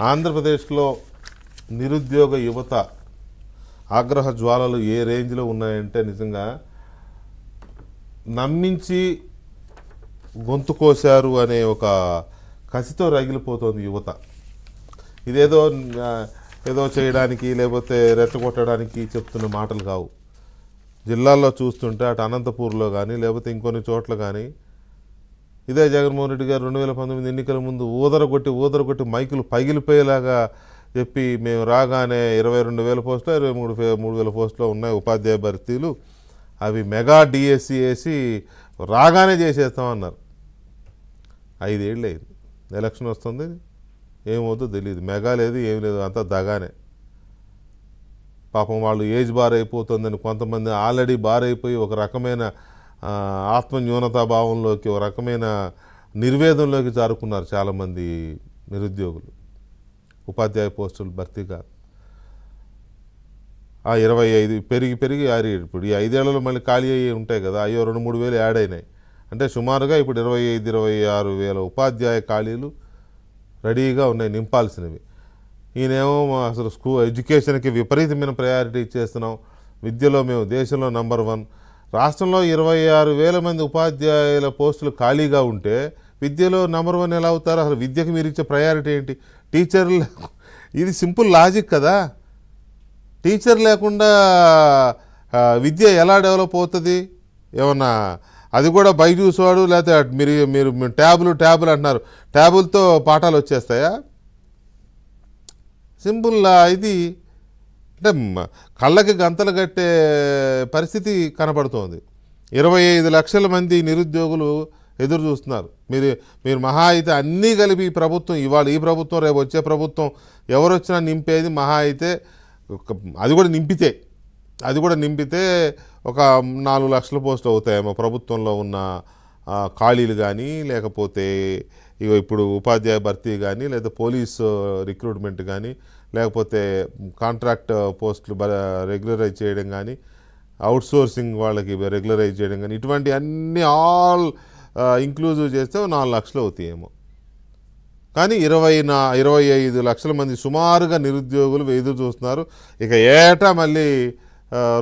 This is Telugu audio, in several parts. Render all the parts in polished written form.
ఆంధ్రప్రదేశ్లో నిరుద్యోగ యువత ఆగ్రహ జ్వాలలు ఏ రేంజ్లో ఉన్నాయంటే నిజంగా నమ్మించి గొంతు కోశారు అనే ఒక కసితో రగిలిపోతుంది యువత. ఇదేదో ఏదో చేయడానికి లేకపోతే రెచ్చగొట్టడానికి చెప్తున్న మాటలు కావు. జిల్లాల్లో చూస్తుంటే అటు అనంతపూర్లో కానీ లేకపోతే ఇంకొన్ని చోట్ల కానీ ఇదే జగన్మోహన్ రెడ్డి గారు 2019 ఎన్నికల ముందు ఊదరగొట్టి మైకులు పగిలిపోయేలాగా చెప్పి మేము రాగానే 22,000 పోస్టులు 23,000 పోస్టులు ఉన్నాయి ఉపాధ్యాయ భర్తీలు, అవి మెగా డిఎస్సి వేసి రాగానే చేసేస్తామన్నారు. 5 ఏళ్ళు అయింది, ఎలక్షన్ వస్తుంది, ఏమవుతుందో తెలియదు. మెగా లేదు, ఏం లేదు, అంతా దగానే. పాపం వాళ్ళు ఏజ్ బార్ అయిపోతుందని కొంతమంది ఆల్రెడీ బార్ అయిపోయి ఒక రకమైన ఆత్మన్యూనతాభావంలోకి, ఒక రకమైన నిర్వేదంలోకి జారుకున్నారు చాలామంది నిరుద్యోగులు. ఉపాధ్యాయ పోస్టులు భర్తీ కాదు. ఆ 25 పెరిగి ఇప్పుడు ఈ 5 ఏళ్లలో మళ్ళీ ఖాళీ అయ్యి ఉంటాయి కదా, అయ్యో 2-3 వేలు యాడ్ అయినాయి. అంటే సుమారుగా ఇప్పుడు 25-26 వేల ఉపాధ్యాయ ఖాళీలు రెడీగా ఉన్నాయి నింపాల్సినవి. ఈయనేమో అసలు ఎడ్యుకేషన్కి విపరీతమైన ప్రయారిటీ ఇచ్చేస్తున్నాం, విద్యలో మేము దేశంలో నంబర్ 1. రాష్ట్రంలో 26,000 మంది ఉపాధ్యాయుల పోస్టులు ఖాళీగా ఉంటే విద్యలో నంబర్ 1 ఎలా అవుతారు? అసలు విద్యకి మీరు ఇచ్చే ప్రయారిటీ ఏంటి? టీచర్లు, ఇది సింపుల్ లాజిక్ కదా. టీచర్ లేకుండా విద్య ఎలా డెవలప్ అవుతుంది? ఏమన్నా అది కూడా బైజూస్ వాడు లేకపోతే మీరు ట్యాబులు అంటున్నారు, ట్యాబులతో పాఠాలు వచ్చేస్తాయా? సింపుల్ ఇది అంటే కళ్ళకి గంతలు కట్టే పరిస్థితి కనపడుతోంది. 25 లక్షల మంది నిరుద్యోగులు ఎదురు చూస్తున్నారు. మీరు మహా అయితే అన్నీ కలిపి ఈ ప్రభుత్వం, ఇవాళ ఈ ప్రభుత్వం రేపు వచ్చే ప్రభుత్వం ఎవరు వచ్చినా నింపేది మహా అయితే అది కూడా నింపితే ఒక 4 లక్షల పోస్టులు అవుతాయేమో ప్రభుత్వంలో ఉన్న ఖాళీలు కానీ, లేకపోతే ఇప్పుడు ఉపాధ్యాయ భర్తీ కానీ, లేదా పోలీసు రిక్రూట్మెంట్ కానీ, లేకపోతే కాంట్రాక్ట్ పోస్టులు రెగ్యులరైజ్ చేయడం కానీ, అవుట్సోర్సింగ్ వాళ్ళకి రెగ్యులరైజ్ చేయడం కానీ, ఇటువంటి అన్ని ఆల్ ఇంక్లూజివ్ చేస్తే 4 లక్షలు అవుతాయేమో. కానీ 25 లక్షల మంది సుమారుగా నిరుద్యోగులు ఎదురు చూస్తున్నారు. ఇక ఏటా మళ్ళీ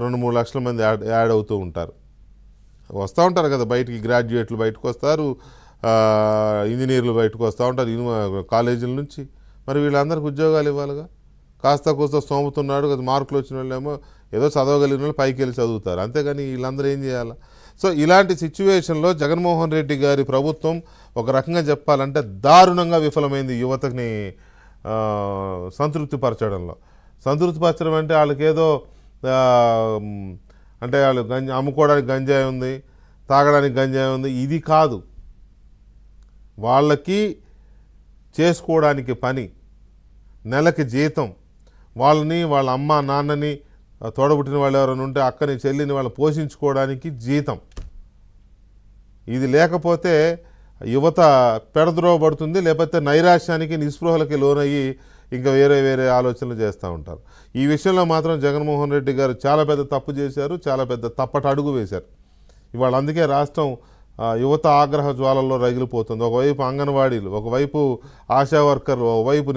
2-3 లక్షల మంది యాడ్ అవుతూ ఉంటారు, వస్తూ ఉంటారు కదా బయటికి. గ్రాడ్యుయేట్లు బయటకు వస్తారు, ఇంజనీర్లు బయటకు వస్తూ ఉంటారు కాలేజీల నుంచి. మరి వీళ్ళందరికీ ఉద్యోగాలు ఇవ్వాలిగా. కాస్త కూస్త స్తోమతున్నాడు కదా, మార్కులు వచ్చిన వాళ్ళేమో ఏదో చదవగలిగిన వాళ్ళు పైకి వెళ్ళి చదువుతారు, అంతేగాని వీళ్ళందరూ ఏం చేయాలి? సో ఇలాంటి సిచ్యువేషన్లో జగన్మోహన్ రెడ్డి గారి ప్రభుత్వం ఒక రకంగా చెప్పాలంటే దారుణంగా విఫలమైంది యువతని సంతృప్తిపరచడం. అంటే వాళ్ళకేదో అంటే వాళ్ళు అమ్ముకోవడానికి గంజాయి ఉంది, తాగడానికి గంజాయి ఉంది, ఇది కాదు. వాళ్ళకి చేసుకోవడానికి పని, నెలకి జీతం, వాళ్ళని వాళ్ళ అమ్మ నాన్నని తోడబుట్టిన వాళ్ళు ఎవరైనా ఉంటే అక్కని చెల్లిని వాళ్ళని పోషించుకోవడానికి జీతం. ఇది లేకపోతే యువత పెడద్రోవబడుతుంది, లేకపోతే నైరాశ్యానికి నిస్పృహలకి లోనయ్యి ఇంకా వేరే ఆలోచనలు చేస్తూ ఉంటారు. ఈ విషయంలో మాత్రం జగన్మోహన్ రెడ్డి గారు చాలా పెద్ద తప్పు చేశారు, చాలా పెద్ద తప్పటి అడుగు వేశారు. ఇవాళ అందుకే రాష్ట్రం యువత ఆగ్రహ జ్వాలల్లో రగిలిపోతుంది. ఒకవైపు అంగన్వాడీలు, ఒకవైపు ఆశా వర్కర్లు, ఒకవైపు